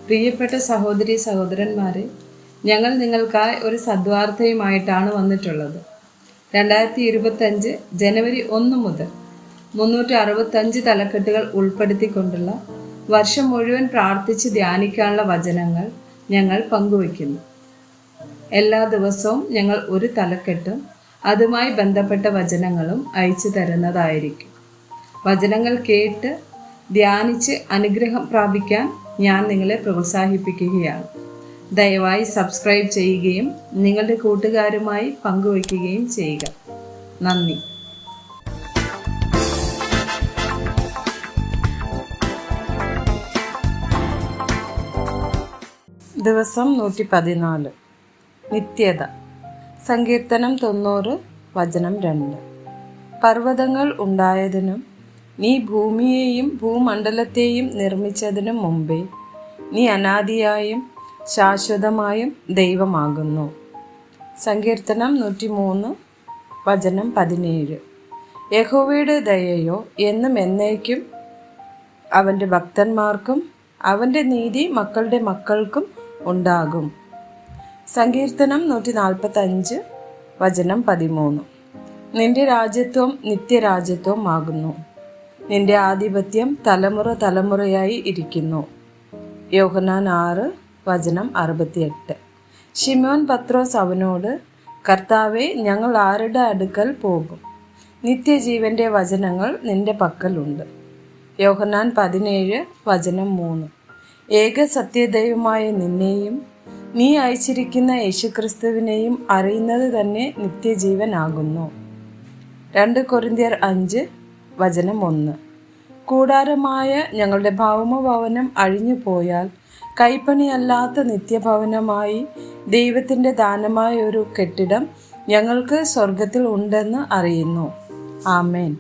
പ്രിയപ്പെട്ട സഹോദരി സഹോദരന്മാരെ, ഞങ്ങൾ നിങ്ങൾക്കായി ഒരു സദ്വാർത്തയുമായിട്ടാണ് വന്നിട്ടുള്ളത്. 2025 ജനുവരി 1 മുതൽ 365 തലക്കെട്ടുകൾ ഉൾപ്പെടുത്തിക്കൊണ്ടുള്ള വർഷം മുഴുവൻ പ്രാർത്ഥിച്ച് ധ്യാനിക്കാനുള്ള വചനങ്ങൾ ഞങ്ങൾ പങ്കുവയ്ക്കുന്നു. എല്ലാ ദിവസവും ഞങ്ങൾ ഒരു തലക്കെട്ടും അതുമായി ബന്ധപ്പെട്ട വചനങ്ങളും അയച്ചു തരുന്നതായിരിക്കും. വചനങ്ങൾ കേട്ട് ധ്യാനിച്ച് അനുഗ്രഹം പ്രാപിക്കാൻ ഞാൻ നിങ്ങളെ പ്രോത്സാഹിപ്പിക്കുകയാണ്. ദയവായി സബ്സ്ക്രൈബ് ചെയ്യുകയും നിങ്ങളുടെ കൂട്ടുകാരുമായി പങ്കുവയ്ക്കുകയും ചെയ്യുക. നന്ദി. ദിവസം 114. നിത്യത. സങ്കീർത്തനം 90 വചനം 2. പർവ്വതങ്ങൾ ഉണ്ടായതിനും നീ ഭൂമിയെയും ഭൂമണ്ഡലത്തെയും നിർമ്മിച്ചതിനും മുമ്പേ നീ അനാദിയായും ശാശ്വതമായും ദൈവമാകുന്നു. സങ്കീർത്തനം 103 വചനം 17. യഹോവയുടെ ദയയോ എന്നും എന്നേക്കും അവൻ്റെ ഭക്തന്മാർക്കും അവൻ്റെ നീതി മക്കളുടെ മക്കൾക്കും ഉണ്ടാകും. സങ്കീർത്തനം 145 വചനം 13. നിന്റെ രാജ്യത്വം നിത്യരാജ്യത്വം ആകുന്നു. നിന്റെ ആധിപത്യം തലമുറ തലമുറയായി ഇരിക്കുന്നു. യോഹന്നാൻ 6 വചനം 68. ശിമോൻ പത്രോസ് അവനോട്, കർത്താവേ, ഞങ്ങൾ ആരുടെ അടുക്കൽ പോകും? നിത്യജീവന്റെ വചനങ്ങൾ നിന്റെ പക്കലുണ്ട്. യോഹന്നാൻ 17 വചനം 3. ഏക സത്യദൈവമായ നിന്നെയും നീ അയച്ചിരിക്കുന്ന യേശുക്രിസ്തുവിനെയും അറിയുന്നത് തന്നെ നിത്യജീവനാകുന്നു. 2 കൊരിന്ത്യർ 5 വചനം 1. കൂടാരമായ ഞങ്ങളുടെ ഭൗമഭവനം അഴിഞ്ഞു പോയാൽ കൈപ്പണിയല്ലാത്ത നിത്യഭവനമായി ദൈവത്തിൻ്റെ ദാനമായ ഒരു കെട്ടിടം ഞങ്ങൾക്ക് സ്വർഗത്തിൽ ഉണ്ടെന്ന് അറിയുന്നു. ആമേൻ.